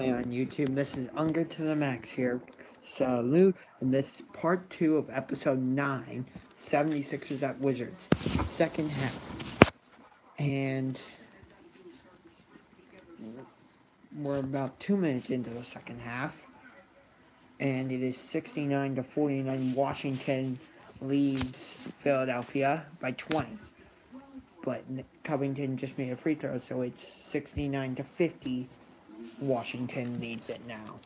finally on YouTube. This is Unger to the Max here. Salute, and this is part 2 of episode 9, 76ers at Wizards, second half. And we're about 2 minutes into the second half. And it is 69 to 49. Washington leads Philadelphia by 20. But Covington just made a free throw, so it's 69 to 50. Washington leads it now.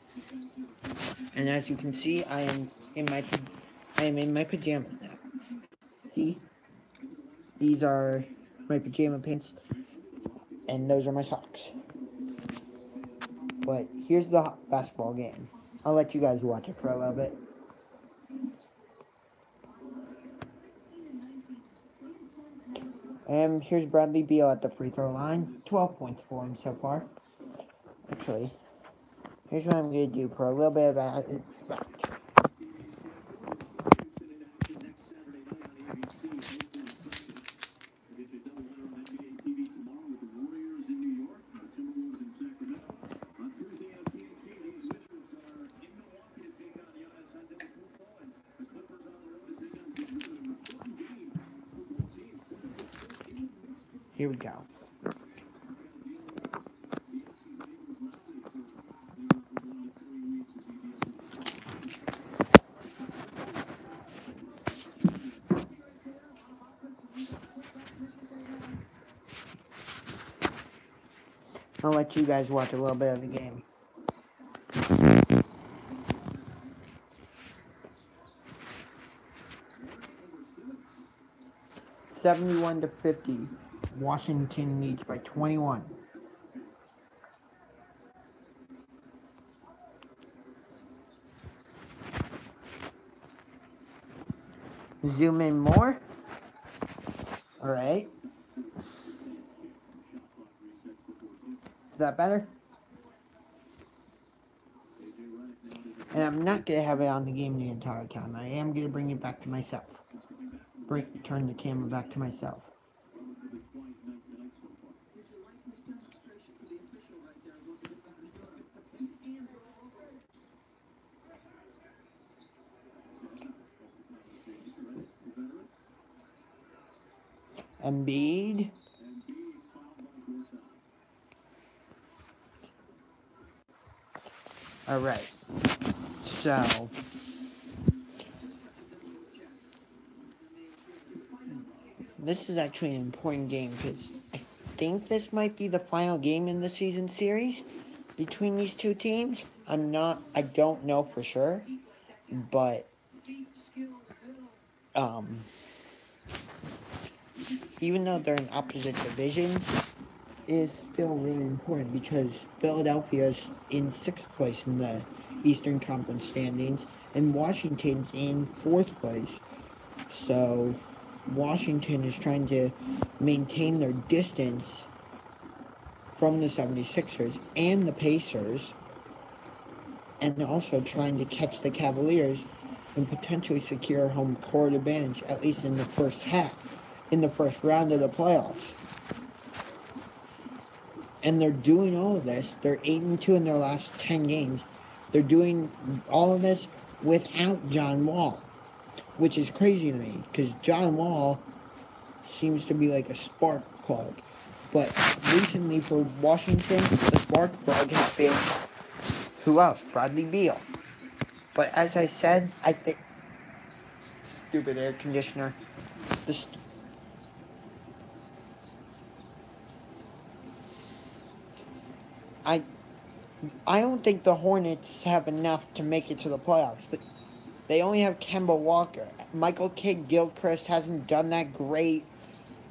And as you can see, I am in my pajamas now. See? These are my pajama pants, and those are my socks. But here's the basketball game. I'll let you guys watch it for a little bit. And here's Bradley Beal at the free throw line. 12 points for him so far. Actually, here's what I'm going to do for a little bit about it. Here we go. I'll let you guys watch a little bit of the game. $71 to 50. Washington leads by 21. Zoom in more. All right. Is that better? And I'm not going to have it on the game the entire time. I am going to bring it back to myself. Turn the camera back to myself. Embiid. All right. So this is actually an important game because I think this might be the final game in the season series between these two teams. I don't know for sure, but even though they're in opposite divisions, it is still really important because Philadelphia is in 6th place in the Eastern Conference standings, and Washington's in 4th place. So Washington is trying to maintain their distance from the 76ers and the Pacers, and also trying to catch the Cavaliers and potentially secure home court advantage, at least in the first round of the playoffs. And they're doing all of this. They're 8-2 in their last 10 games. They're doing all of this without John Wall, which is crazy to me because John Wall seems to be like a spark plug. But recently for Washington, the spark plug has been, who else? Bradley Beal. But as I said, I think, stupid air conditioner, I don't think the Hornets have enough to make it to the playoffs. They only have Kemba Walker. Michael Kidd-Gilchrist hasn't done that great.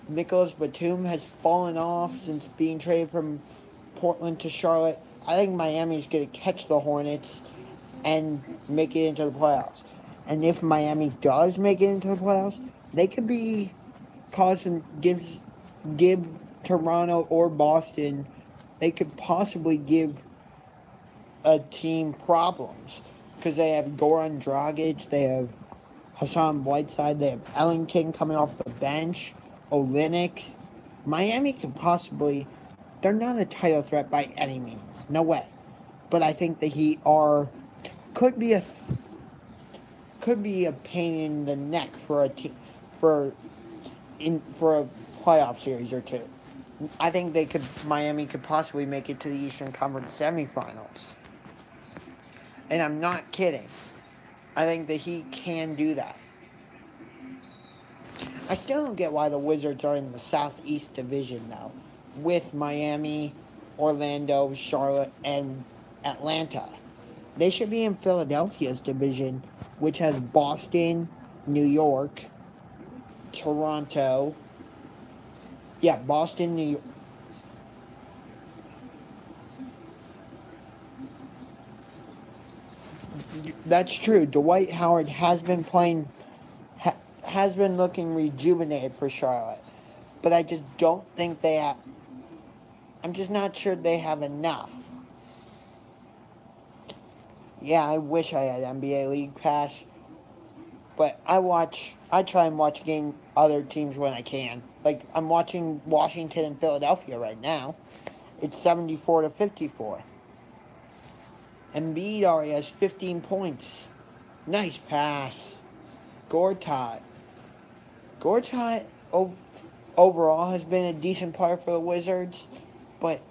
Nicholas Batum has fallen off since being traded from Portland to Charlotte. I think Miami's going to catch the Hornets and make it into the playoffs. And if Miami does make it into the playoffs, they could be give Toronto or Boston, they could possibly give a team problems because they have Goran Dragic, they have Hassan Whiteside, they have Ellington coming off the bench, Olynyk. Miami could possibly, they're not a title threat by any means, no way. but I think the Heat could be a pain in the neck for a team for a playoff series or two. I think Miami could possibly make it to the Eastern Conference semifinals. And I'm not kidding. I think the Heat can do that. I still don't get why the Wizards are in the Southeast Division, though, with Miami, Orlando, Charlotte, and Atlanta. They should be in Philadelphia's division, which has Boston, New York, Toronto. Yeah, Boston, New York. That's true. Dwight Howard has been has been looking rejuvenated for Charlotte. But I just don't think they have. I'm just not sure they have enough. Yeah, I wish I had NBA League Pass. But I try and watch other teams when I can. Like, I'm watching Washington and Philadelphia right now. It's 74-54. Embiid already has 15 points. Nice pass. Gortat. Gortat overall has been a decent player for the Wizards, but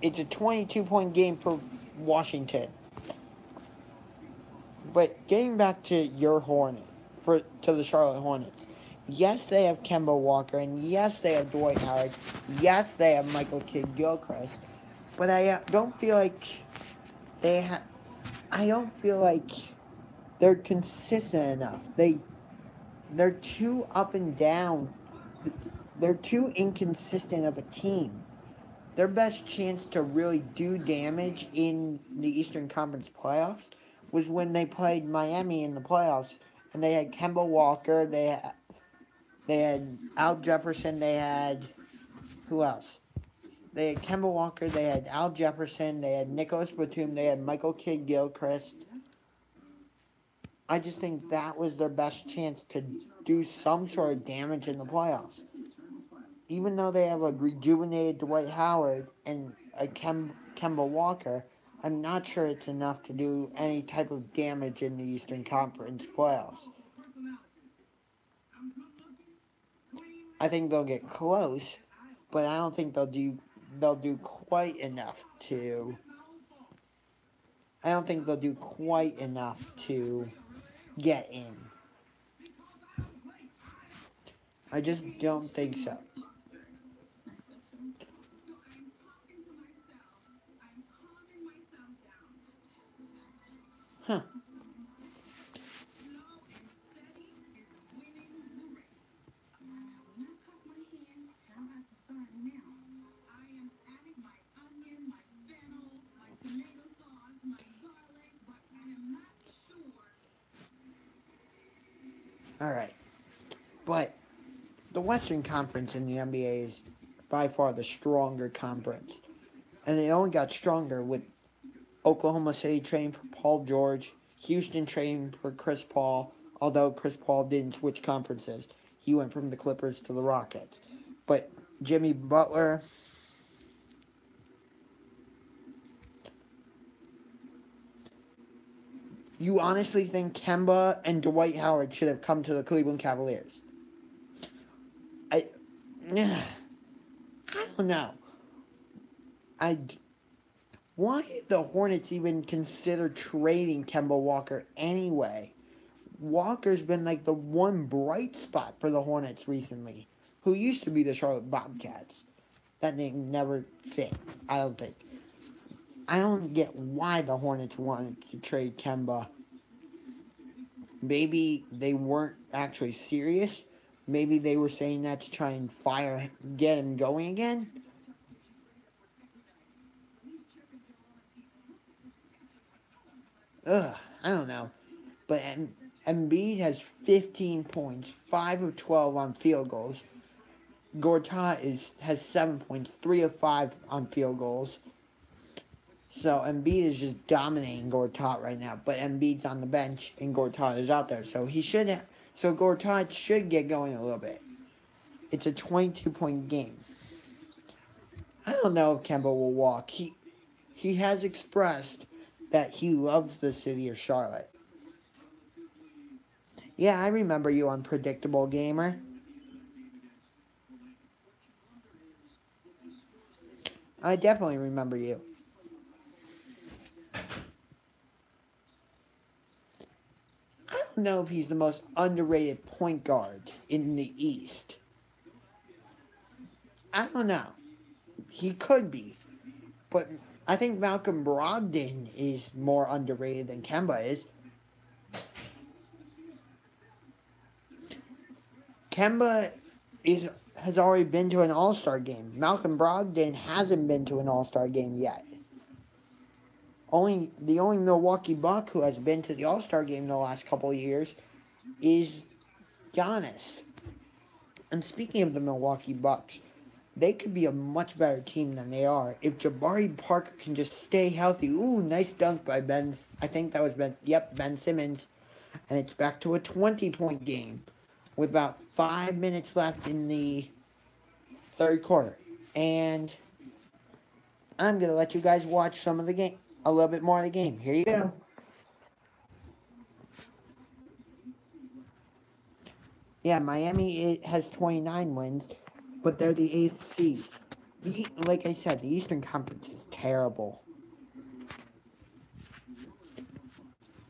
it's a 22-point game for Washington. But getting back to your to the Charlotte Hornets, yes, they have Kemba Walker, and yes, they have Dwight Howard, yes, they have Michael Kidd-Gilchrist, but I don't feel like I don't feel like they're consistent enough. They're too up and down. They're too inconsistent of a team. Their best chance to really do damage in the Eastern Conference playoffs was when they played Miami in the playoffs, and they had Kemba Walker, they had Al Jefferson, they had who else? They had Kemba Walker, they had Al Jefferson, they had Nicholas Batum, they had Michael Kidd-Gilchrist. I just think that was their best chance to do some sort of damage in the playoffs. Even though they have a rejuvenated Dwight Howard and a Kemba Walker, I'm not sure it's enough to do any type of damage in the Eastern Conference playoffs. I think they'll get close, but I don't think they'll do quite enough to. I don't think they'll do quite enough to get in. I just don't think so. Huh. All right. But the Western Conference in the NBA is by far the stronger conference. And it only got stronger with Oklahoma City trading for Paul George, Houston trading for Chris Paul, although Chris Paul didn't switch conferences. He went from the Clippers to the Rockets. But Jimmy Butler, you honestly think Kemba and Dwight Howard should have come to the Cleveland Cavaliers? I don't know. Why did the Hornets even consider trading Kemba Walker anyway? Walker's been like the one bright spot for the Hornets recently, who used to be the Charlotte Bobcats. That name never fit, I don't think. I don't get why the Hornets wanted to trade Kemba. Maybe they weren't actually serious. Maybe they were saying that to try and get him going again. I don't know. But Embiid has 15 points, 5 of 12 on field goals. Gortat has 7 points, 3 of 5 on field goals. So Embiid is just dominating Gortat right now. But Embiid's on the bench and Gortat is out there. So Gortat should get going a little bit. It's a 22-point game. I don't know if Kemba will walk. He has expressed that he loves the city of Charlotte. Yeah, I remember you, Unpredictable Gamer. I definitely remember you. I don't know if he's the most underrated point guard in the East. I don't know. He could be. But I think Malcolm Brogdon is more underrated than Kemba is. Kemba is has already been to an All-Star game. Malcolm Brogdon hasn't been to an All-Star game yet. The only Milwaukee Buck who has been to the All-Star game in the last couple of years is Giannis. And speaking of the Milwaukee Bucks, they could be a much better team than they are if Jabari Parker can just stay healthy. Ooh, nice dunk by Ben. I think that was Ben. Yep, Ben Simmons. And it's back to a 20-point game with about 5 minutes left in the third quarter. And I'm going to let you guys watch some of the game, a little bit more of the game. Here you go. Yeah, Miami has 29 wins, but they're the 8th seed. Like I said, the Eastern Conference is terrible.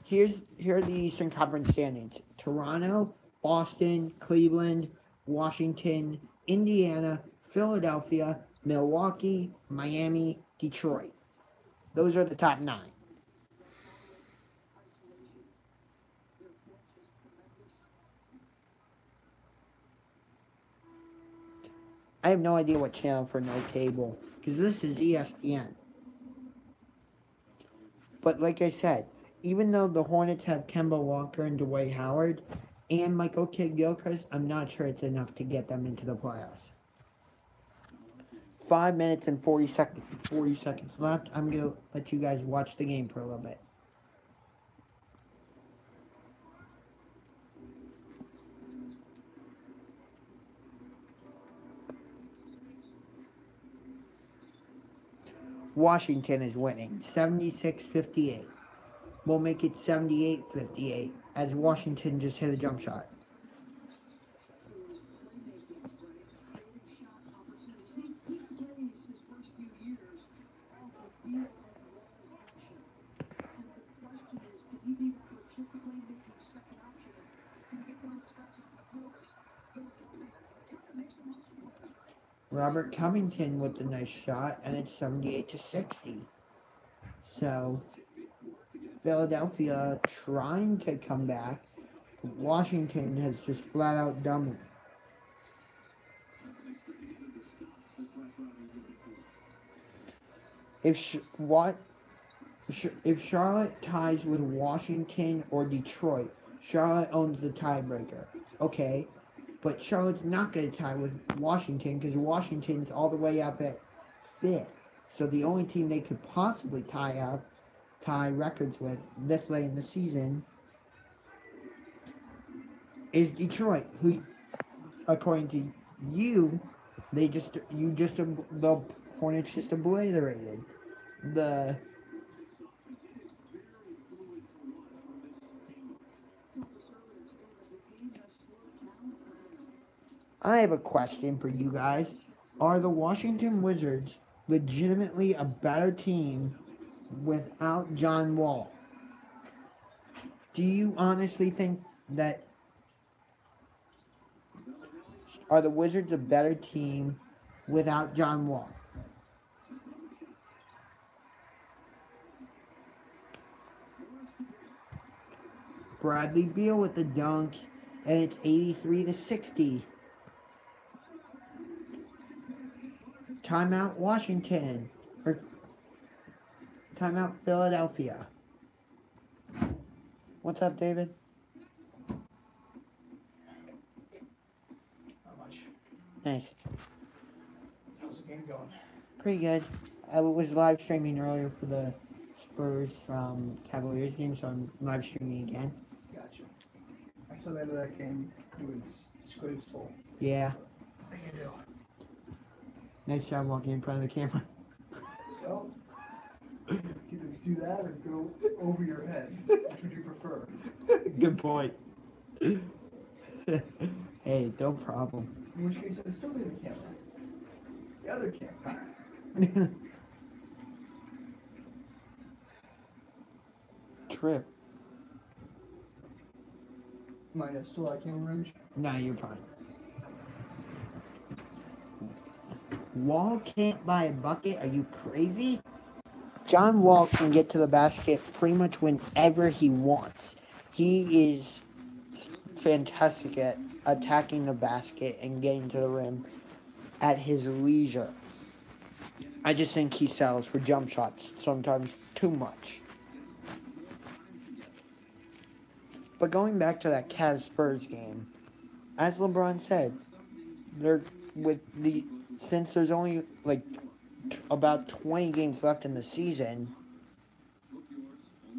Here are the Eastern Conference standings. Toronto, Boston, Cleveland, Washington, Indiana, Philadelphia, Milwaukee, Miami, Detroit. Those are the top 9. I have no idea what channel for no cable, because this is ESPN. But like I said, even though the Hornets have Kemba Walker and Dwight Howard and Michael Kidd-Gilchrist, I'm not sure it's enough to get them into the playoffs. 5 minutes and 40 seconds left. I'm going to let you guys watch the game for a little bit. Washington is winning 76-58. We'll make it 78-58 as Washington just hit a jump shot. Robert Covington with the nice shot, and it's 78-60. So Philadelphia trying to come back. Washington has just flat out done it. If Charlotte ties with Washington or Detroit, Charlotte owns the tiebreaker. Okay, but Charlotte's not going to tie with Washington because Washington's all the way up at 5th. So the only team they could possibly tie records with this late in the season is Detroit, who, according to you, the Hornets just obliterated the. I have a question for you guys. Are the Washington Wizards legitimately a better team without John Wall? Do you honestly think that are the Wizards a better team without John Wall? Bradley Beal with the dunk, and it's 83-60. Timeout Washington, or timeout Philadelphia. What's up, David? Not much. Nice. How's the game going? Pretty good. I was live streaming earlier for the Spurs Cavaliers game, so I'm live streaming again. Gotcha. I saw that that game. It was disgraceful. Yeah. What do you do? Nice job walking in front of the camera. Well, it's either do that or go over your head. Which would you prefer? Good point. Hey, no problem. In which case, I'd still be the camera. The other camera. Trip. Am I still at camera range? No, you're fine. Wall can't buy a bucket? Are you crazy? John Wall can get to the basket pretty much whenever he wants. He is fantastic at attacking the basket and getting to the rim at his leisure. I just think he settles for jump shots sometimes too much. But going back to that Cavs Spurs game, as LeBron said, since there's only like about 20 games left in the season.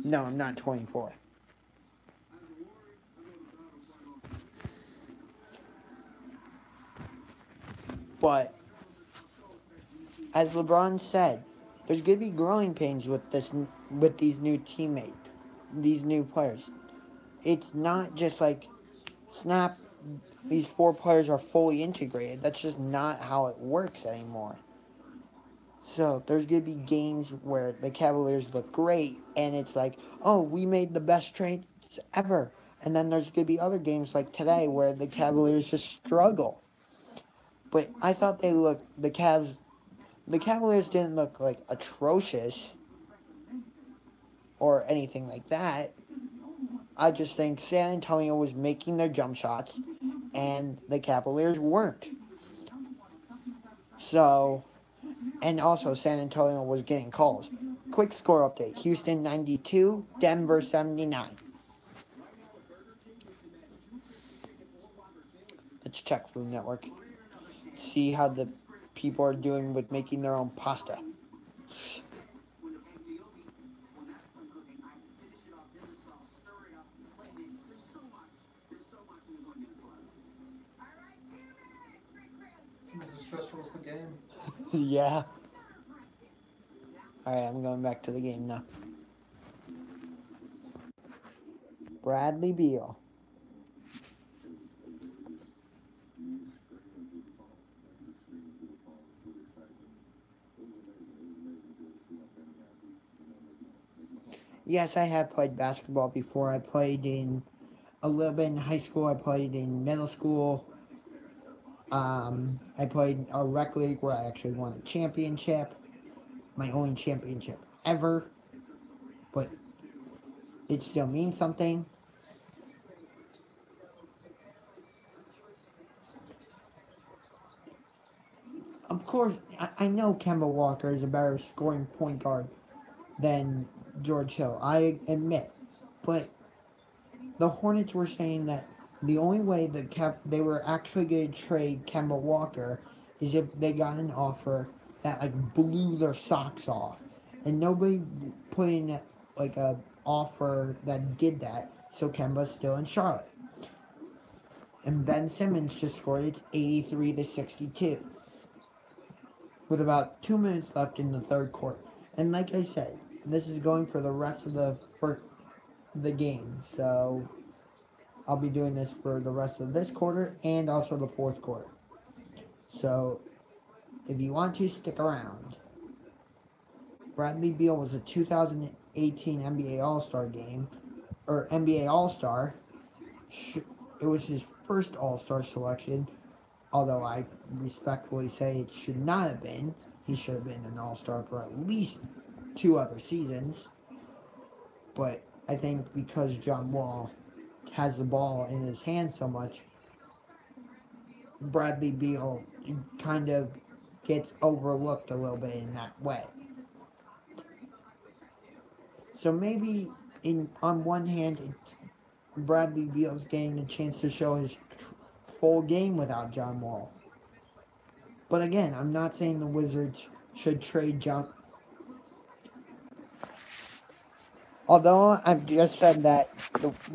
No, not 24. But as LeBron said, there's gonna be growing pains with these new teammates, these new players. It's not just like snap. These 4 players are fully integrated. That's just not how it works anymore. So there's going to be games where the Cavaliers look great, and it's like, oh, we made the best trades ever. And then there's going to be other games like today where the Cavaliers just struggle. But I thought the Cavaliers didn't look like atrocious or anything like that. I just think San Antonio was making their jump shots, and the Cavaliers weren't. So, and also San Antonio was getting calls. Quick score update. Houston 92, Denver 79. Let's check Food Network. See how the people are doing with making their own pasta. Was it stressful as the game? Yeah. Alright, I'm going back to the game now. Bradley Beal. Yes, I have played basketball before. I played in a little bit in high school. I played in middle school. I played a rec league where I actually won a championship. My only championship ever. But it still means something. Of course, I know Kemba Walker is a better scoring point guard than George Hill. I admit. But the Hornets were saying that the only way they were actually going to trade Kemba Walker is if they got an offer that like blew their socks off, and nobody put in like a offer that did that. So Kemba's still in Charlotte, and Ben Simmons just scored it 83-62 with about 2 minutes left in the third quarter. And like I said, this is going for the rest of the game, so I'll be doing this for the rest of this quarter and also the fourth quarter. So, if you want to, stick around. Bradley Beal was a 2018 NBA All-Star game, or NBA All-Star. It was his first All-Star selection, although I respectfully say it should not have been. He should have been an All-Star for at least 2 other seasons. But I think because John Wall has the ball in his hands so much, Bradley Beal kind of gets overlooked a little bit in that way. So maybe on one hand, Bradley Beal's getting a chance to show his full game without John Wall. But again, I'm not saying the Wizards should trade John. Although I've just said that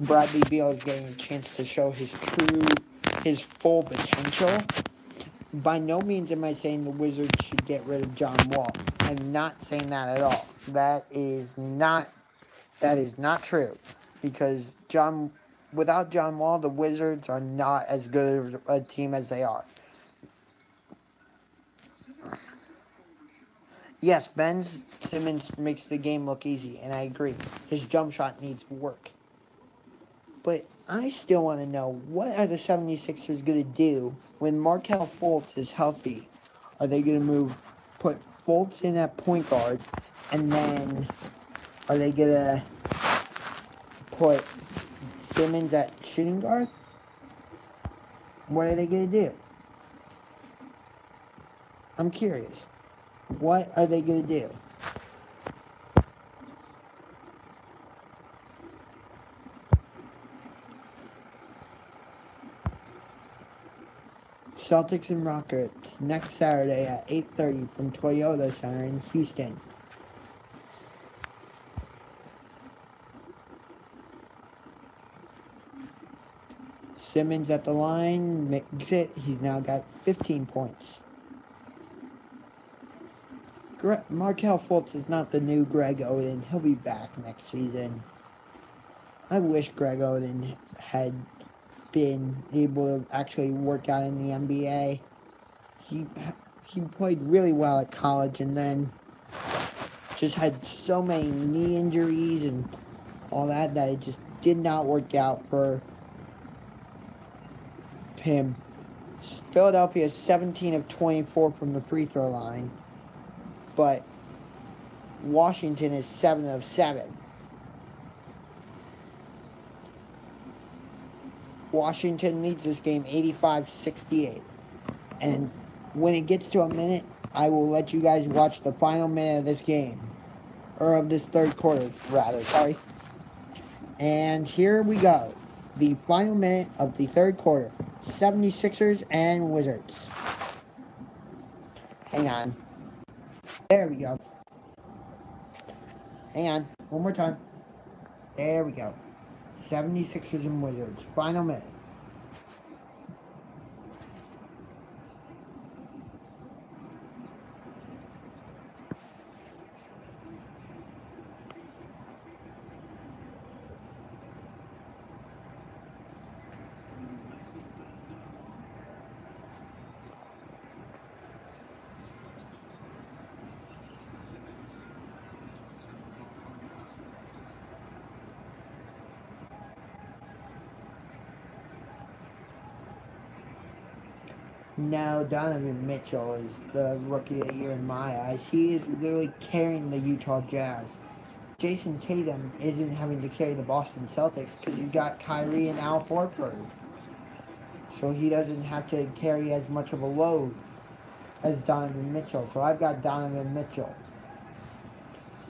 Bradley Beal is getting a chance to show his full potential, By no means am I saying the Wizards should get rid of John Wall. I'm not saying that at all. That is not true. Because without John Wall, the Wizards are not as good of a team as they are. Yes, Ben Simmons makes the game look easy, and I agree. His jump shot needs work. But I still want to know, what are the 76ers going to do when Markelle Fultz is healthy? Are they going to put Fultz in at point guard, and then are they going to put Simmons at shooting guard? What are they going to do? I'm curious. What are they going to do? Celtics and Rockets next Saturday at 8:30 from Toyota Center in Houston. Simmons at the line, makes it. He's now got 15 points. Markelle Fultz is not the new Greg Oden. He'll be back next season. I wish Greg Oden had been able to actually work out in the NBA. He played really well at college and then just had so many knee injuries and all that it just did not work out for him. Philadelphia is 17 of 24 from the free throw line, but Washington is 7 of 7. Washington leads this game 85-68. And when it gets to a minute, I will let you guys watch the final minute of this game. Or of this third quarter, rather, sorry. And here we go. The final minute of the third quarter. 76ers and Wizards. Hang on. There we go. Hang on. One more time. There we go. 76ers and Wizards. Final minute. Now Donovan Mitchell is the rookie of the year in my eyes. He is literally carrying the Utah Jazz. Jason Tatum isn't having to carry the Boston Celtics because he's got Kyrie and Al Horford. So he doesn't have to carry as much of a load as Donovan Mitchell. So I've got Donovan Mitchell.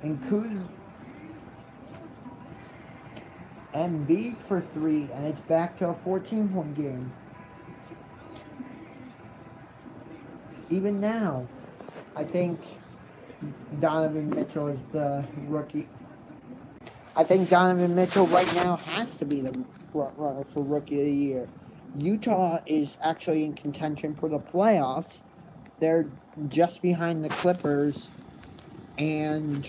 And Kuzma, Embiid for 3, and it's back to a 14-point game. Even now, I think Donovan Mitchell is the rookie. I think Donovan Mitchell right now has to be the runner for Rookie of the Year. Utah is actually in contention for the playoffs. They're just behind the Clippers and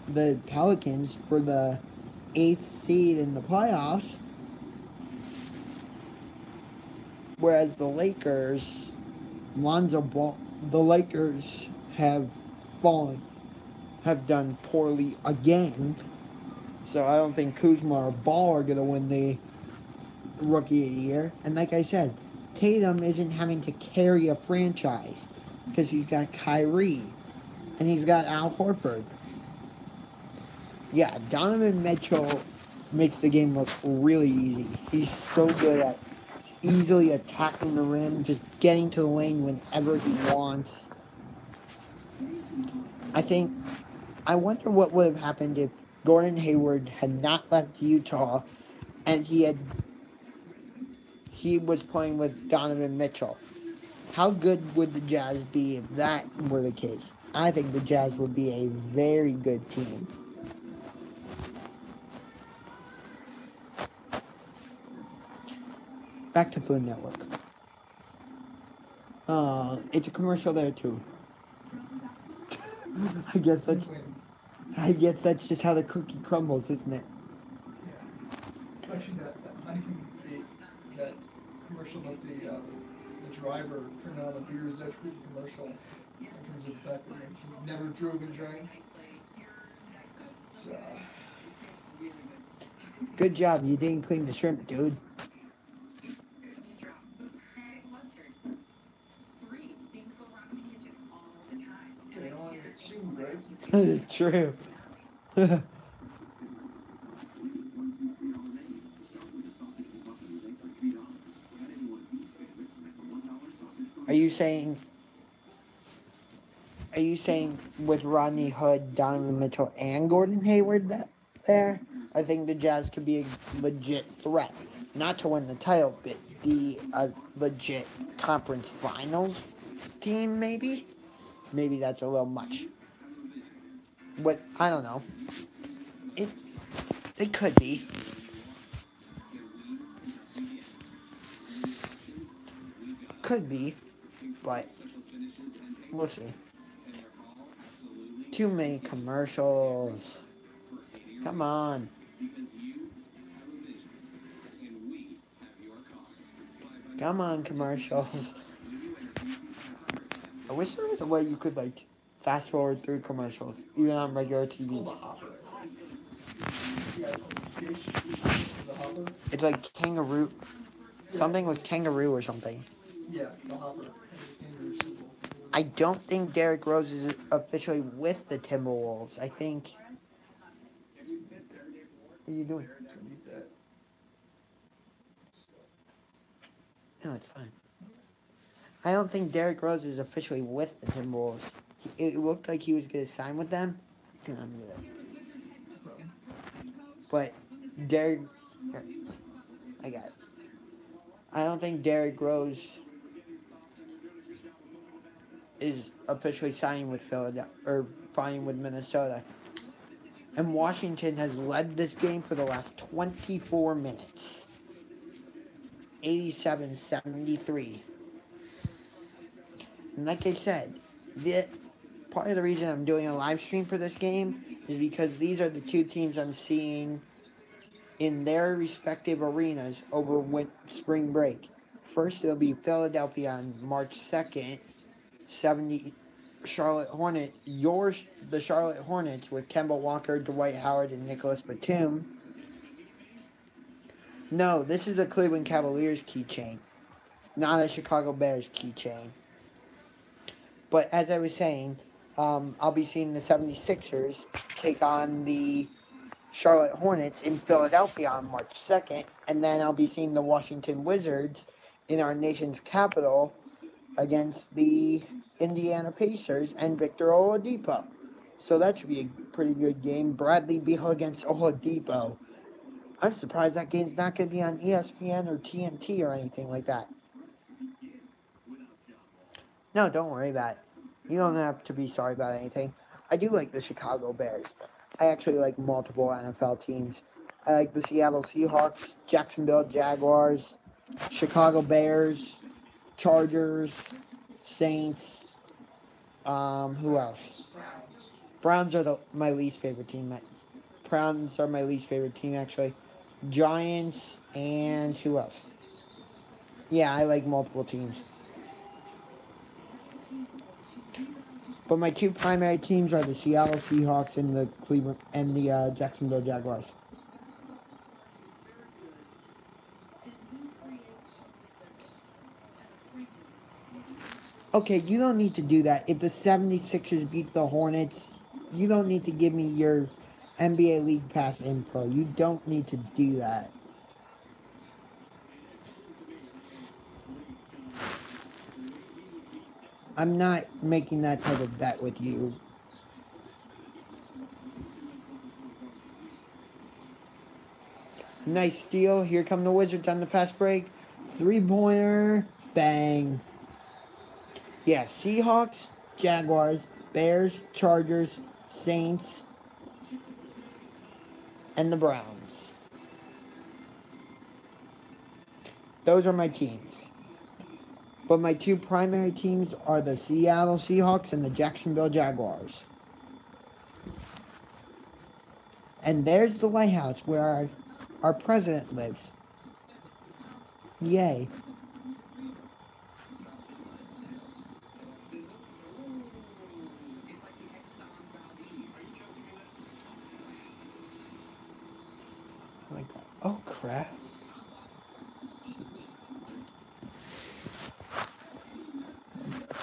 the Pelicans for the 8th seed in the playoffs. Whereas the Lakers, the Lakers have done poorly again. So I don't think Kuzma or Ball are going to win the Rookie of the Year. And like I said, Tatum isn't having to carry a franchise because he's got Kyrie and he's got Al Horford. Yeah, Donovan Mitchell makes the game look really easy. He's so good at easily attacking the rim, just getting to the lane whenever he wants. I wonder what would have happened if Gordon Hayward had not left Utah and he was playing with Donovan Mitchell. How good would the Jazz be if that were the case? I think the Jazz would be a very good team. Back to Food Network. It's a commercial there too. I guess that's Clean. I guess that's just how the cookie crumbles, isn't it? Yeah. Actually, that Heineken, that commercial that the driver turned on the beer is actually a commercial because of the fact that he never drove and drank. It's, Good job, you didn't clean the shrimp, dude. they don't want to get sued, right? True. Are you saying? Are you saying with Rodney Hood, Donovan Mitchell, and Gordon Hayward there? I think the Jazz could be a legit threat, not to win the title, but be a legit conference finals team. Maybe that's a little much. What I don't know. It they could be. Could be, but we'll see. Too many commercials. Come on. Come on, commercials. I wish there was a way you could, like, fast forward through commercials, even on regular It's TV. called a hopper. Yeah, it's the hopper. It's like kangaroo, something with kangaroo or something. Yeah, the hopper. It's kangaroo symbol. I don't think Derrick Rose is officially with the Timberwolves. I think. What are you doing? Don't need that. No, it's fine. I don't think Derrick Rose is officially with the Timberwolves. It looked like he was going to sign with them. But Derrick... Here, I got it. I don't think Derrick Rose is officially signing with Philadelphia or signing with Minnesota. And Washington has led this game for the last 24 minutes. 87-73. And like I said, part of the reason I'm doing a live stream for this game is because these are the two teams I'm seeing in their respective arenas over spring break. First, it'll be Philadelphia on March 2nd, 70 Charlotte Hornets, the Charlotte Hornets with Kemba Walker, Dwight Howard, and Nicholas Batum. No, this is a Cleveland Cavaliers keychain, not a Chicago Bears keychain. But as I was saying, I'll be seeing the 76ers take on the Charlotte Hornets in Philadelphia on March 2nd, and then I'll be seeing the Washington Wizards in our nation's capital against the Indiana Pacers and Victor Oladipo. So that should be a pretty good game. Bradley Beal against Oladipo. I'm surprised that game's not going to be on ESPN or TNT or anything like that. No, don't worry about it. You don't have to be sorry about anything. I do like the Chicago Bears. I actually like multiple NFL teams. I like the Seattle Seahawks, Jacksonville Jaguars, Chicago Bears, Chargers, Saints. Who else? Browns are my least favorite team. Browns are my least favorite team, actually. Giants, and who else? Yeah, I like multiple teams. But my two primary teams are the Seattle Seahawks and the Jacksonville Jaguars. Okay, you don't need to do that. If the 76ers beat the Hornets, you don't need to give me your NBA League Pass info. You don't need to do that. I'm not making that type of bet with you. Nice steal. Here come the Wizards on the fast break. Three-pointer. Bang. Yeah, Seahawks, Jaguars, Bears, Chargers, Saints, and the Browns. Those are my teams. But my two primary teams are the Seattle Seahawks and the Jacksonville Jaguars. And there's the White House where our president lives. Yay. Oh my God. Oh crap.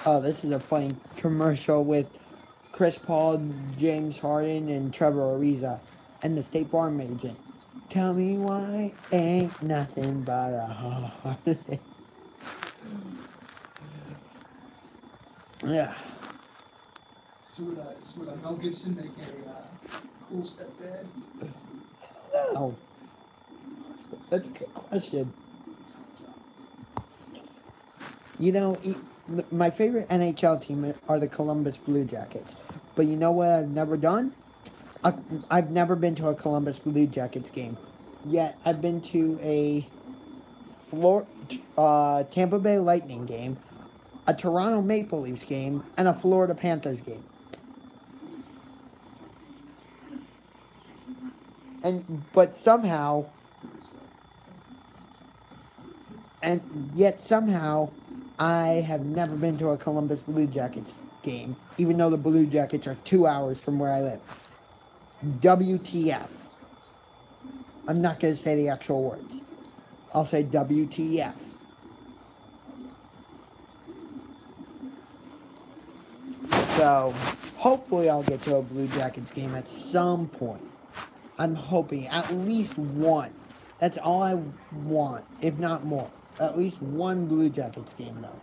Oh, this is a funny commercial with Chris Paul, James Harden, and Trevor Ariza, and the State Farm agent. Tell me why ain't nothing but a heartache. Yeah. So would a Mel Gibson make a cool stepdad? No. That's a good question. You know, my favorite NHL team are the Columbus Blue Jackets. But you know what I've never done? I've never been to a Columbus Blue Jackets game. Yet I've been to a Tampa Bay Lightning game, a Toronto Maple Leafs game, and a Florida Panthers game. But somehow, I have never been to a Columbus Blue Jackets game, even though the Blue Jackets are 2 hours from where I live. WTF. I'm not going to say the actual words. I'll say WTF. So, hopefully I'll get to a Blue Jackets game at some point. I'm hoping at least one. That's all I want, if not more. At least one Blue Jackets game, though.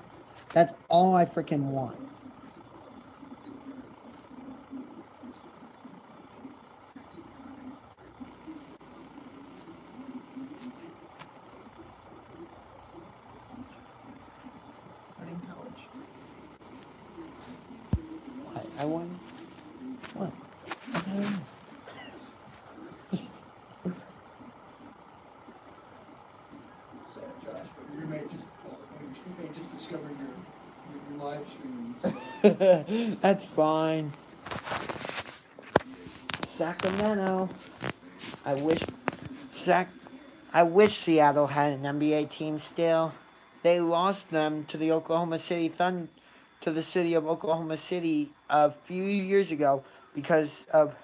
That's all I freaking want. Running college. What? I want... What? I don't know. Sorry, Josh, but you may just discovered your live streaming. So. That's fine. Sacramento. I wish Seattle had an NBA team still. They lost them to the to the city of Oklahoma City a few years ago because of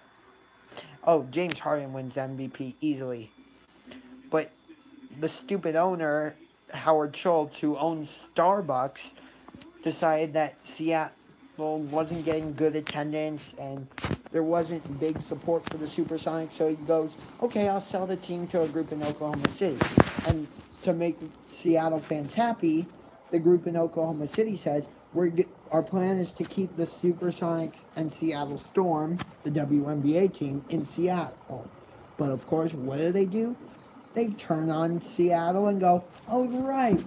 James Harden wins MVP easily. But the stupid owner, Howard Schultz, who owns Starbucks, decided that Seattle wasn't getting good attendance and there wasn't big support for the Supersonics, so he goes, okay, I'll sell the team to a group in Oklahoma City. And to make Seattle fans happy, the group in Oklahoma City said, our plan is to keep the Supersonics and Seattle Storm, the WNBA team, in Seattle. But of course, what do? They turn on Seattle and go, oh, right,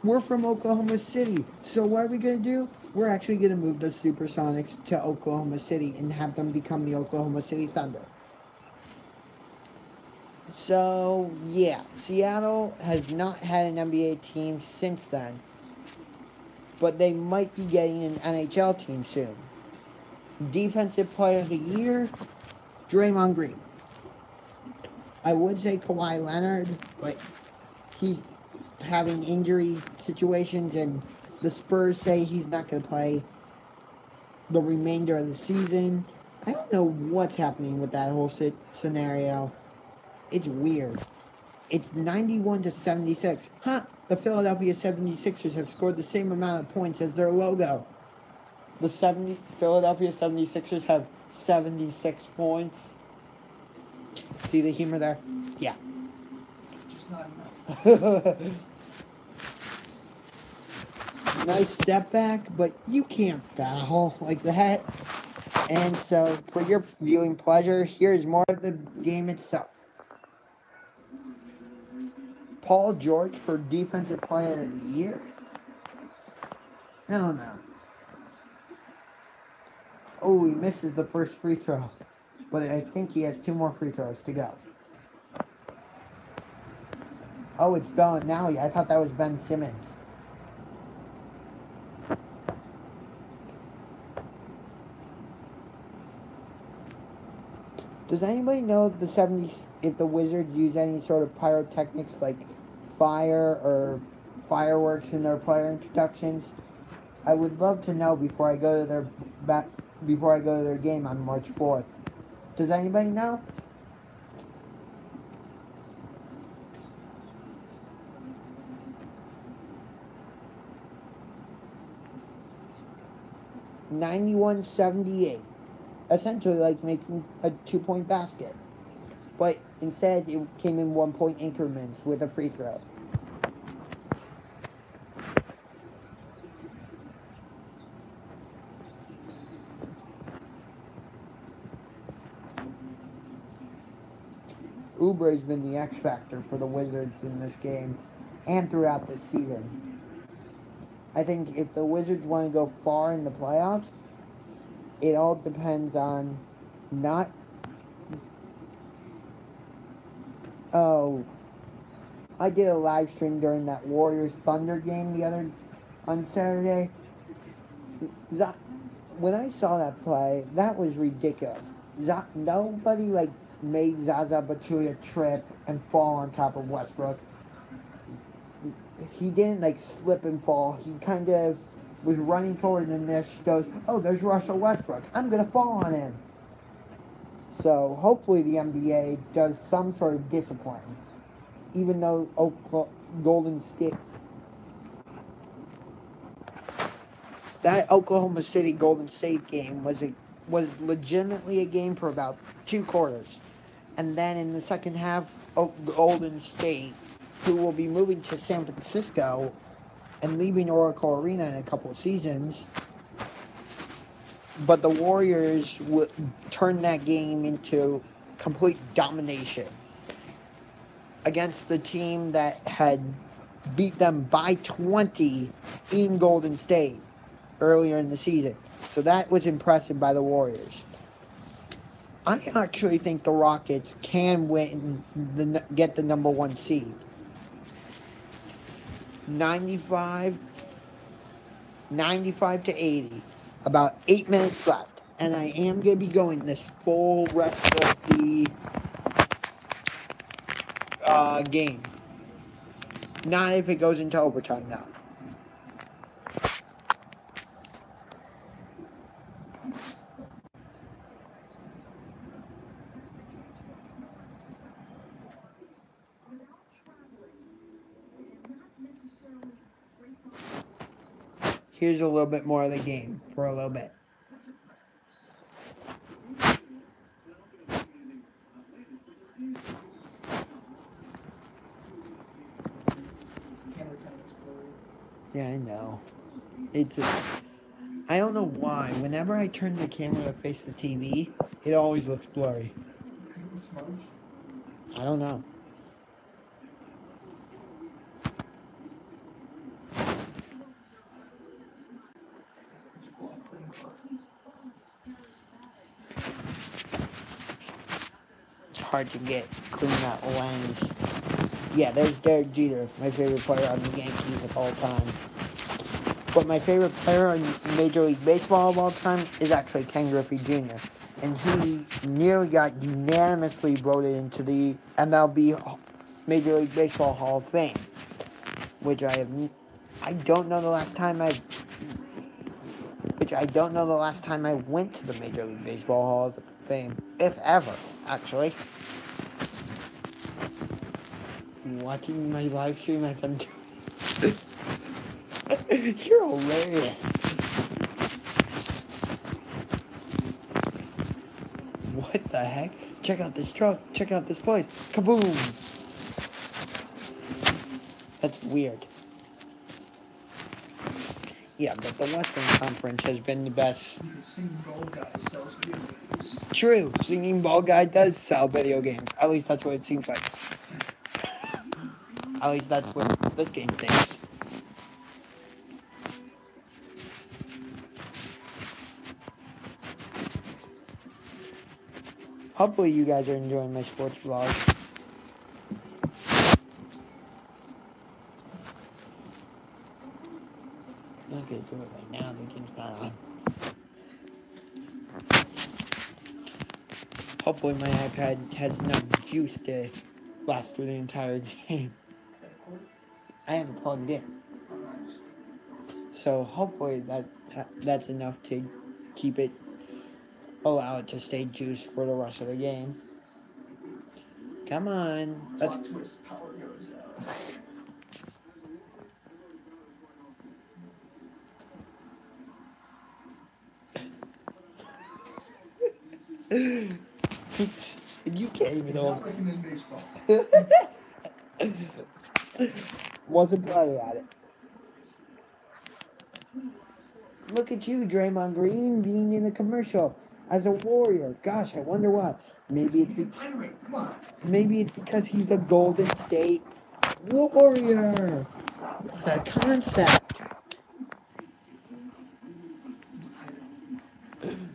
we're from Oklahoma City. So what are we going to do? We're actually going to move the Supersonics to Oklahoma City and have them become the Oklahoma City Thunder. So, yeah, Seattle has not had an NBA team since then. But they might be getting an NHL team soon. Defensive Player of the Year, Draymond Green. I would say Kawhi Leonard, but he's having injury situations and the Spurs say he's not going to play the remainder of the season. I don't know what's happening with that whole scenario. It's weird. It's 91-76. Huh, the Philadelphia 76ers have scored the same amount of points as their logo. The Philadelphia 76ers have 76 points. See the humor there? Yeah. Just not enough. Nice step back, but you can't foul like that. And so, for your viewing pleasure, here's more of the game itself. Paul George for Defensive Player of the Year? I don't know. Oh, he misses the first free throw. But I think he has 2 more free throws to go. Oh, it's Bellinelli. I thought that was Ben Simmons. Does anybody know the 70s if the Wizards use any sort of pyrotechnics like fire or fireworks in their player introductions? I would love to know before I go to their game on March 4th. Does anybody know? $91.78. Essentially like making a 2-point basket. But instead it came in 1-point increments with a free throw. Oubre's been the X factor for the Wizards in this game and throughout this season. I think if the Wizards want to go far in the playoffs, it all depends on not... Oh, I did a live stream during that Warriors Thunder game on Saturday. When I saw that play, that was ridiculous. Nobody made Zaza Pachulia trip and fall on top of Westbrook. He didn't slip and fall. He kind of was running forward, and then she goes, "Oh, there's Russell Westbrook. I'm gonna fall on him." So hopefully the NBA does some sort of discipline, even though Golden State. That Oklahoma City Golden State game was legitimately a game for about 2 quarters. And then in the second half, Golden State, who will be moving to San Francisco and leaving Oracle Arena in a couple of seasons, but the Warriors would turn that game into complete domination against the team that had beat them by 20 in Golden State earlier in the season. So that was impressive by the Warriors. I actually think the Rockets can get the number 1 seed. 95 to 80. About 8 minutes left. And I am going to be going this full rest of the game. Not if it goes into overtime now. Here's a little bit more of the game for a little bit. Yeah, I know. I don't know why. Whenever I turn the camera to face the TV, it always looks blurry. I don't know. It's hard to clean that lens. Yeah, there's Derek Jeter, my favorite player on the Yankees of all time. But my favorite player in Major League Baseball of all time is actually Ken Griffey Jr. And he nearly got unanimously voted into the MLB Major League Baseball Hall of Fame, which I don't know the last time I went to the Major League Baseball Hall of Fame, if ever, actually. Watching my live stream as I'm You're hilarious. What the heck? Check out this truck. Check out this place. Kaboom! That's weird. Yeah, but the Western Conference has been the best. The Singing Bald Guy sells video games. True. Singing Bald Guy does sell video games. At least that's what it seems like. At least that's what this game thinks. Hopefully you guys are enjoying my sports vlog. I'm not going to do it right now, the game's not on. Hopefully my iPad has enough juice to last through the entire game. I haven't plugged in. So hopefully that's enough to keep it, allow it to stay juiced for the rest of the game. Come on. Plot twist, power goes out. You can't even Not recommend baseball. Wasn't proud at it. Look at you, Draymond Green, being in a commercial as a Warrior. Gosh, I wonder why. Maybe it's He's a pirate. Come on. maybe it's because he's a Golden State Warrior. What a concept.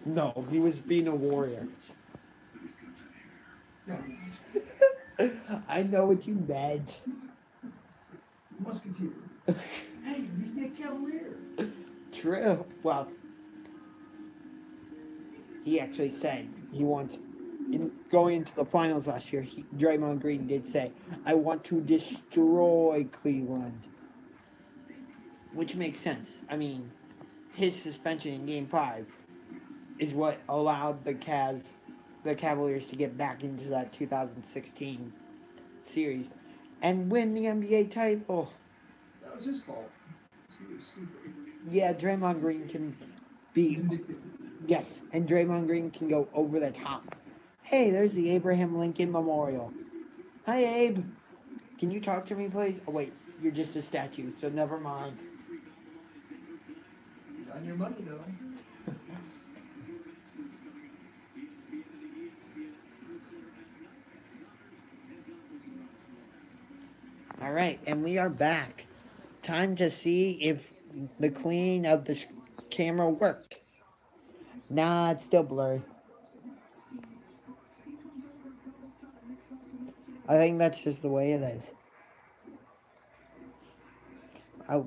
No, he was being a Warrior. No. I know what you meant. Musketeer. Hey, you can be a Cavalier. True. Well, he actually said he wants, going into the finals last year, Draymond Green did say, I want to destroy Cleveland. Which makes sense. I mean, his suspension in Game 5 is what allowed the Cavaliers to get back into that 2016 series and win the NBA title. That was his fault. He was stupid. Yeah, Draymond Green can be... Vindictive. Yes, and Draymond Green can go over the top. Hey, there's the Abraham Lincoln Memorial. Hi, Abe. Can you talk to me, please? Oh, wait, you're just a statue, so never mind. Get on your money, though. All right, and we are back. Time to see if the cleaning of the camera worked. Nah, it's still blurry. I think that's just the way it is. I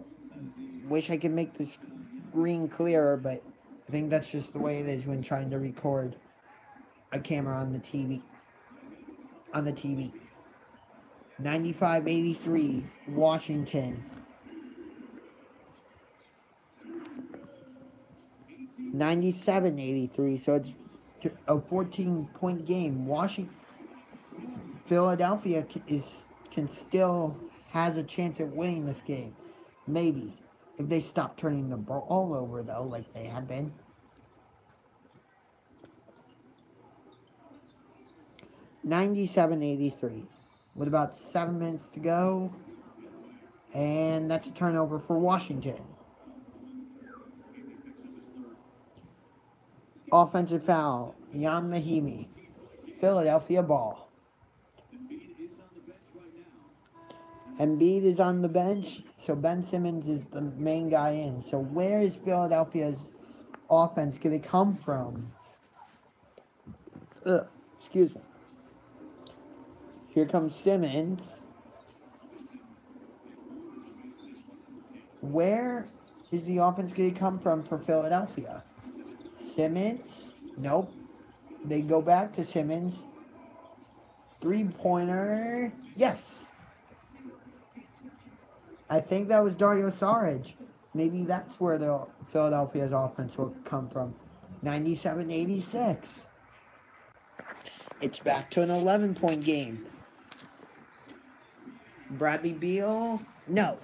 wish I could make the screen clearer, but I think that's just the way it is when trying to record a camera on the TV. 95-83, Washington. 97-83, so it's a 14-point game. Philadelphia can still has a chance at winning this game. Maybe. If they stop turning the ball over, though, like they have been. (97-83) with about 7 minutes to go. And that's a turnover for Washington. Offensive foul, Jan Mahimi. Philadelphia ball. Embiid is on the bench, so Ben Simmons is the main guy in. So where is Philadelphia's offense going to come from? Excuse me. Here comes Simmons. Where is the offense going to come from for Philadelphia? Simmons? Nope. They go back to Simmons. Three-pointer. Yes. I think that was Dario Saric. Maybe that's where the Philadelphia's offense will come from. 97-86. It's back to an 11-point game. Bradley Beal? No.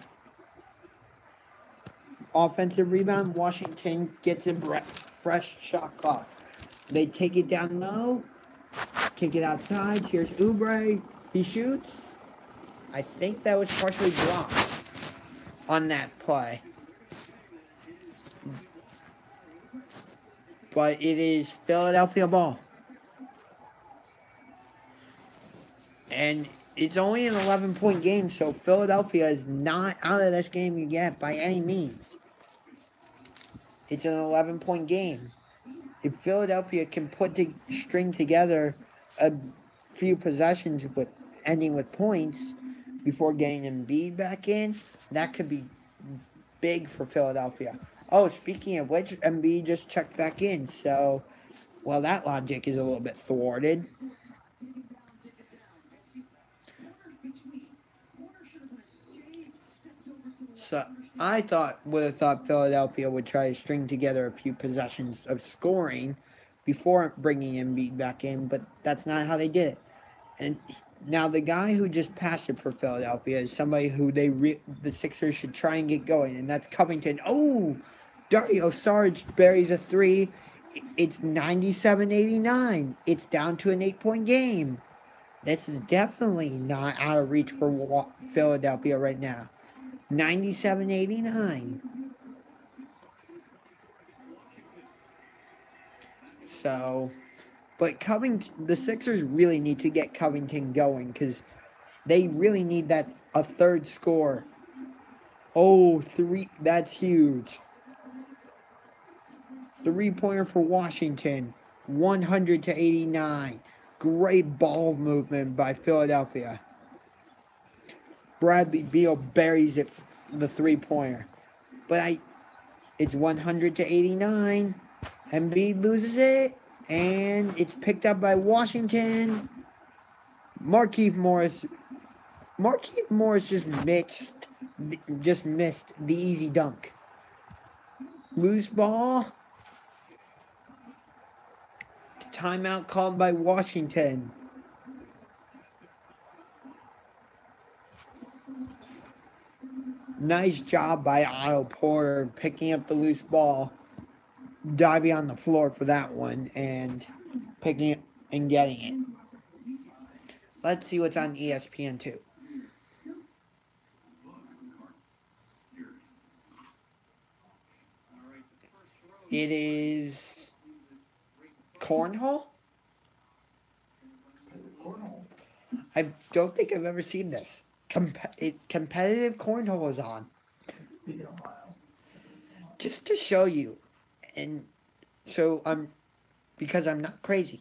Offensive rebound. Washington gets a fresh shot clock. They take it down low. Kick it outside. Here's Oubre. He shoots. I think that was partially blocked on that play. But it is Philadelphia ball. And it's only an 11-point game, so Philadelphia is not out of this game yet by any means. It's an 11-point game. If Philadelphia can string together a few possessions ending with points before getting Embiid back in, that could be big for Philadelphia. Oh, speaking of which, Embiid just checked back in, so Well, that logic is a little bit thwarted. So I would have thought Philadelphia would try to string together a few possessions of scoring before bringing Embiid back in, but that's not how they did it. And now the guy who just passed it for Philadelphia is somebody who the Sixers should try and get going, and that's Covington. Oh, Dario Saric buries a three. It's 97-89. It's down to an 8-point game. This is definitely not out of reach for Philadelphia right now. 97-89. So, but Covington, the Sixers really need to get Covington going because they really need a third score. Oh, that's huge. 3-pointer for Washington, 100-89. Great ball movement by Philadelphia. Bradley Beal buries it, the 3-pointer. But it's 100-89. Embiid loses it, and it's picked up by Washington. Markieff Morris just missed the easy dunk. Loose ball. Timeout called by Washington. Nice job by Otto Porter picking up the loose ball, diving on the floor for that one, and picking it and getting it. Let's see what's on ESPN2. It is cornhole? I don't think I've ever seen this. Competitive cornhole is on. It's big in Ohio. Just to show you, and so because I'm not crazy.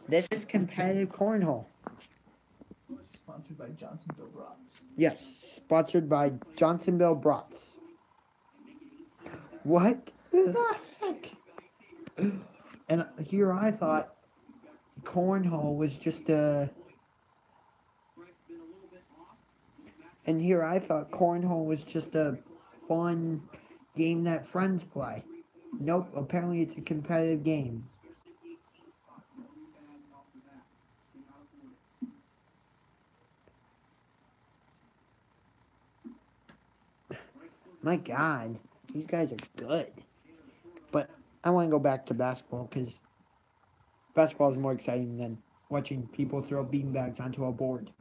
This is competitive cornhole. Sponsored by Johnsonville Brats. Yes, sponsored by Johnsonville Brats. What the heck? And here I thought cornhole was just a... And here I thought cornhole was just a fun game that friends play. Nope, apparently it's a competitive game. My God, these guys are good. But I want to go back to basketball because basketball is more exciting than watching people throw beanbags onto a board.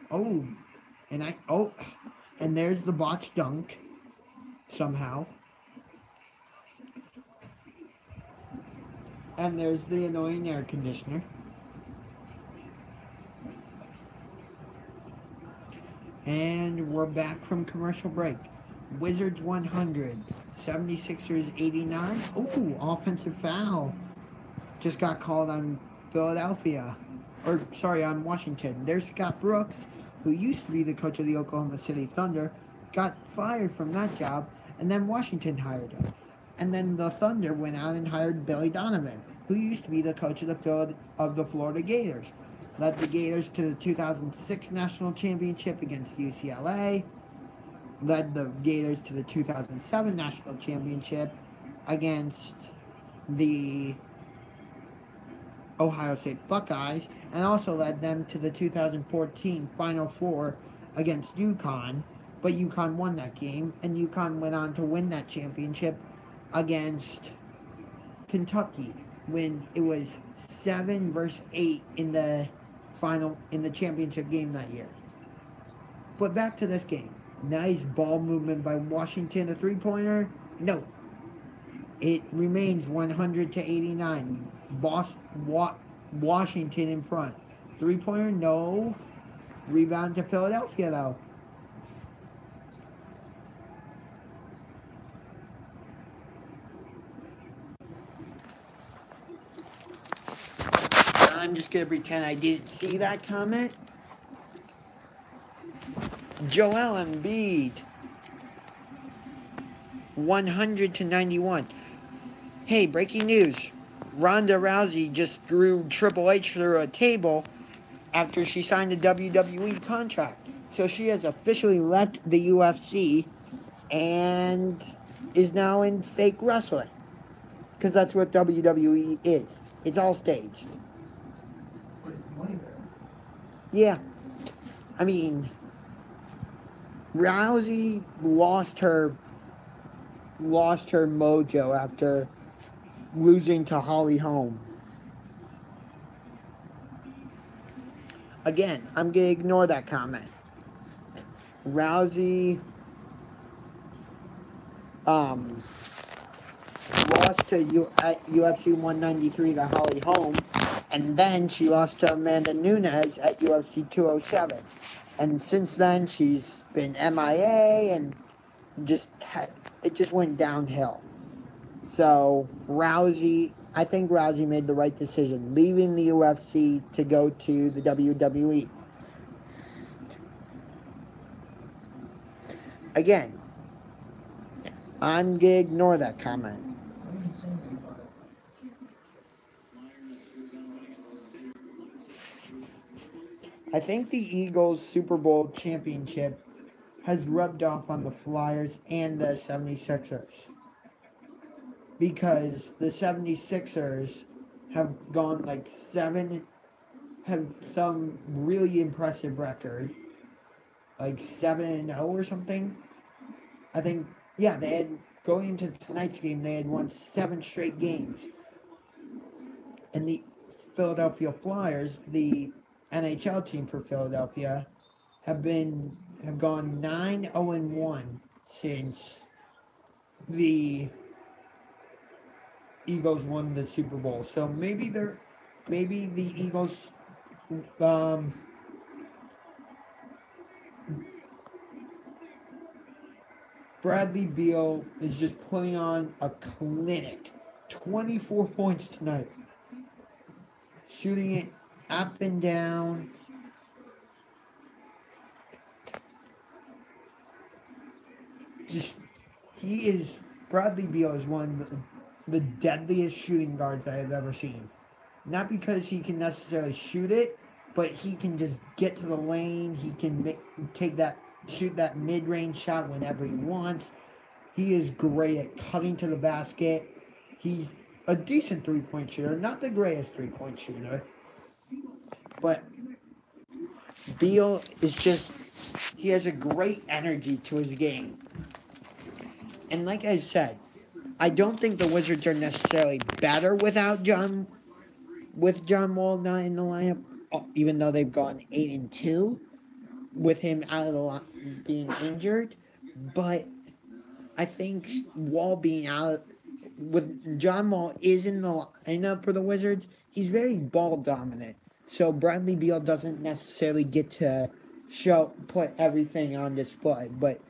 Oh, and there's the botched dunk somehow. And there's the annoying air conditioner. And we're back from commercial break. Wizards 100, 76ers 89. Ooh, offensive foul. Just got called on Philadelphia. On Washington. There's Scott Brooks, who used to be the coach of the Oklahoma City Thunder, got fired from that job, and then Washington hired him. And then the Thunder went out and hired Billy Donovan, who used to be the coach of the Florida Gators. Led the Gators to the 2006 National Championship against UCLA. Led the Gators to the 2007 National Championship against the Ohio State Buckeyes, and also led them to the 2014 Final Four against UConn, but UConn won that game, and UConn went on to win that championship against Kentucky when it was 7-8 in the championship game that year. But back to this game. Nice ball movement by Washington, a 3-pointer. No. It remains 100-89. Washington in front. 3-pointer, no. Rebound to Philadelphia, though. I'm just going to pretend I didn't see that comment. Joel Embiid. 100-91. Hey, breaking news. Ronda Rousey just threw Triple H through a table after she signed a WWE contract. So she has officially left the UFC and is now in fake wrestling. Because that's what WWE is. It's all staged. But it's money there. Yeah. I mean, Rousey lost her mojo after losing to Holly Holm. Again, I'm going to ignore that comment. Rousey lost to at UFC 193 to Holly Holm, and then she lost to Amanda Nunes at UFC 207. And since then, she's been MIA, and it just went downhill. So I think Rousey made the right decision, leaving the UFC to go to the WWE. Again, I'm going to ignore that comment. What are you saying about it? I think the Eagles' Super Bowl championship has rubbed off on the Flyers and the 76ers. Because the 76ers have gone have some really impressive record. Like 7-0 or something. I think, yeah, they had, going into tonight's game, they had won 7 straight games. And the Philadelphia Flyers, the NHL team for Philadelphia, have gone 9-0-1 since the Eagles won the Super Bowl. So maybe the Eagles Bradley Beal is just putting on a clinic. 24 points tonight. Shooting it up and down. Bradley Beal is one of the deadliest shooting guards I have ever seen. Not because he can necessarily shoot it, but he can just get to the lane. He can shoot that mid-range shot whenever he wants. He is great at cutting to the basket. He's a decent three-point shooter, not the greatest three-point shooter. But Beal he has a great energy to his game. And like I said, I don't think the Wizards are necessarily better with John Wall not in the lineup, even though they've gone 8-2 with him out of the being injured. But I think Wall being out, with John Wall is in the lineup for the Wizards, he's very ball dominant. So Bradley Beal doesn't necessarily get to put everything on display. But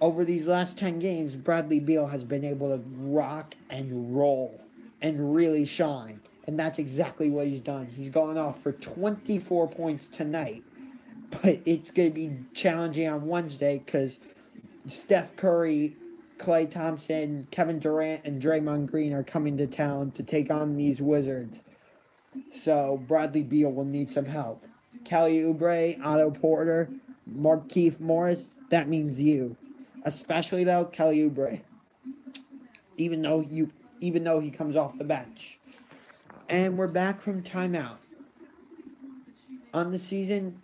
over these last 10 games, Bradley Beal has been able to rock and roll and really shine. And that's exactly what he's done. He's gone off for 24 points tonight. But it's going to be challenging on Wednesday because Steph Curry, Klay Thompson, Kevin Durant, and Draymond Green are coming to town to take on these Wizards. So Bradley Beal will need some help. Kelly Oubre, Otto Porter, Markieff Morris, that means you. Especially though, Kelly Oubre. Even though he comes off the bench. And we're back from timeout. On the season,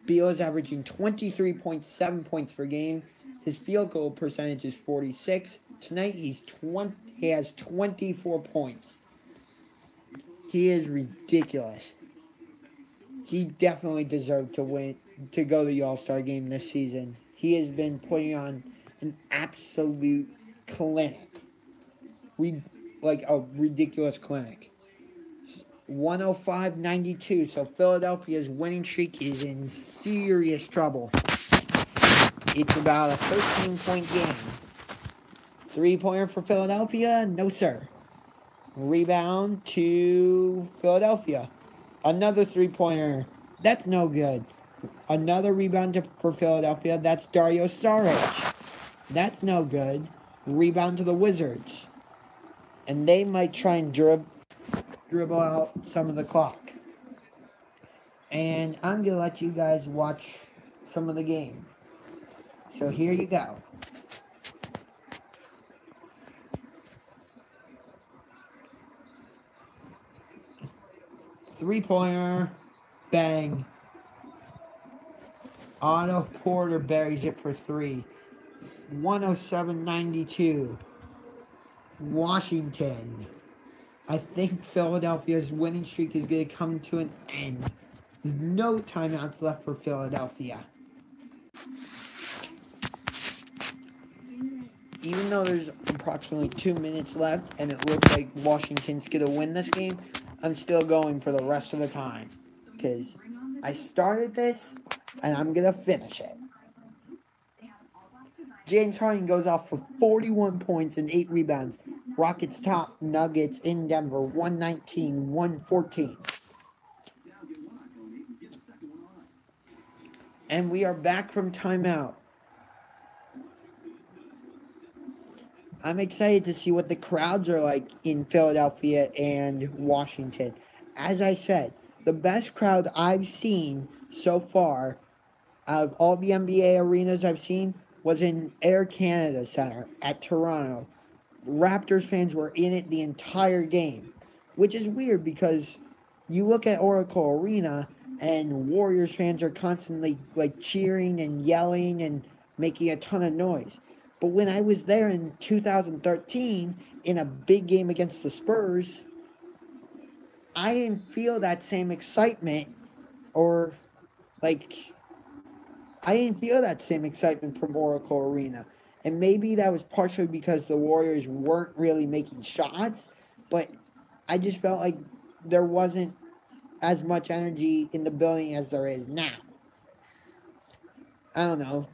Beal is averaging 23.7 points per game. His field goal percentage is 46. Tonight he has 24 points. He is ridiculous. He definitely deserved to go to the All-Star game this season. He has been putting on an absolute clinic. Like a ridiculous clinic. 105-92. So Philadelphia's winning streak is in serious trouble. It's about a 13-point game. 3-pointer for Philadelphia? No, sir. Rebound to Philadelphia. Another 3-pointer. That's no good. Another rebound for Philadelphia. That's Dario Saric. That's no good. Rebound to the Wizards. And they might try and dribble out some of the clock. And I'm going to let you guys watch some of the game. So here you go. Three-pointer. Bang. Otto Porter buries it for three. 107-92. Washington. I think Philadelphia's winning streak is going to come to an end. There's no timeouts left for Philadelphia. Even though there's approximately 2 minutes left and it looks like Washington's going to win this game, I'm still going for the rest of the time. Because I started this and I'm going to finish it. James Harden goes off for 41 points and 8 rebounds. Rockets top Nuggets in Denver 119-114. And we are back from timeout. I'm excited to see what the crowds are like in Philadelphia and Washington. As I said, the best crowd I've seen so far out of all the NBA arenas I've seen was in Air Canada Center at Toronto. Raptors fans were in it the entire game, which is weird because you look at Oracle Arena and Warriors fans are constantly like cheering and yelling and making a ton of noise. But when I was there in 2013 in a big game against the Spurs, I didn't feel that same excitement or like I didn't feel that same excitement from Oracle Arena. And maybe that was partially because the Warriors weren't really making shots, but I just felt like there wasn't as much energy in the building as there is now. I don't know.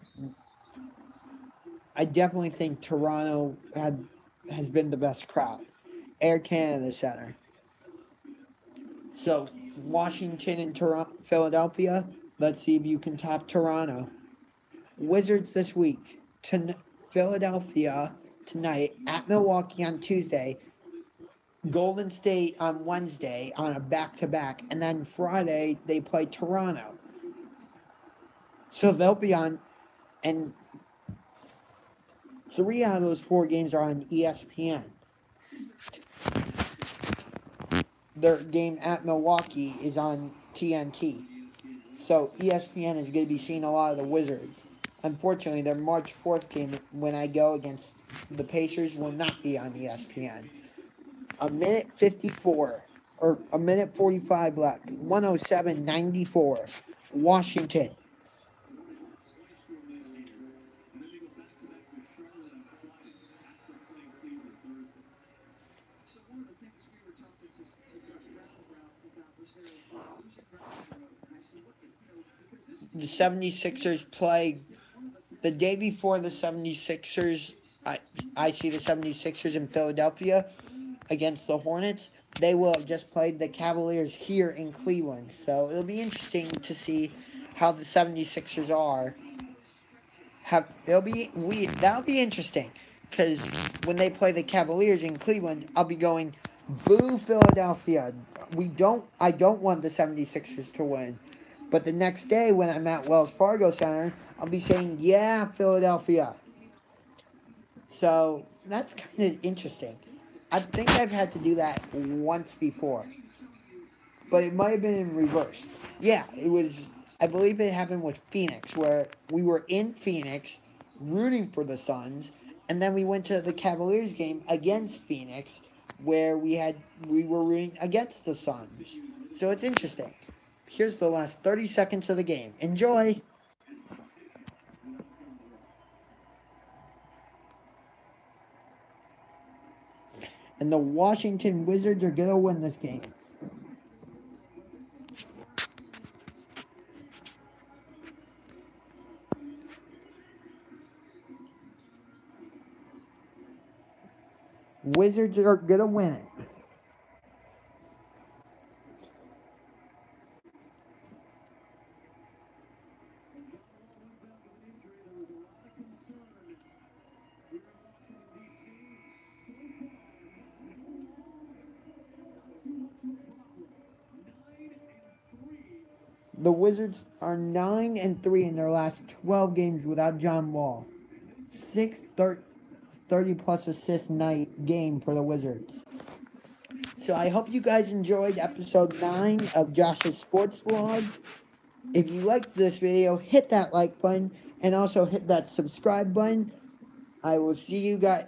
I definitely think Toronto has been the best crowd. Air Canada Center. So, Washington and Philadelphia, let's see if you can top Toronto. Wizards this week. Philadelphia tonight, at Milwaukee on Tuesday, Golden State on Wednesday on a back-to-back, and then Friday they play Toronto. So they'll be on, and 3 out of those 4 games are on ESPN. Their game at Milwaukee is on TNT. So ESPN is going to be seeing a lot of the Wizards. Unfortunately, their March 4th game, when I go against the Pacers, will not be on ESPN. A minute 54, or a minute 45 left. 107-94. Washington. The 76ers play the day before the 76ers. I see the 76ers in Philadelphia against the Hornets. They will have just played the Cavaliers here in Cleveland. So it'll be interesting to see how the 76ers are. That'll be interesting. Because when they play the Cavaliers in Cleveland, I'll be going, boo Philadelphia. I don't want the 76ers to win. But the next day when I'm at Wells Fargo Center, I'll be saying, yeah, Philadelphia. So that's kind of interesting. I think I've had to do that once before. But it might have been in reverse. Yeah, it was, I believe it happened with Phoenix, where we were in Phoenix rooting for the Suns, and then we went to the Cavaliers game against Phoenix, where we were rooting against the Suns. So it's interesting. Here's the last 30 seconds of the game. Enjoy! And the Washington Wizards are going to win this game. Wizards are going to win it. The Wizards are 9-3 in their last 12 games without John Wall. 30 plus assist night game for the Wizards. So I hope you guys enjoyed episode 9 of Josh's Sports Vlog. If you liked this video, hit that like button and also hit that subscribe button. I will see you guys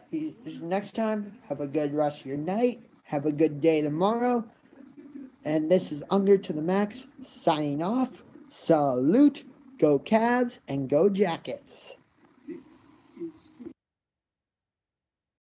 next time. Have a good rest of your night. Have a good day tomorrow. And this is Unger to the Max signing off. Salute, go Cavs, and go Jackets.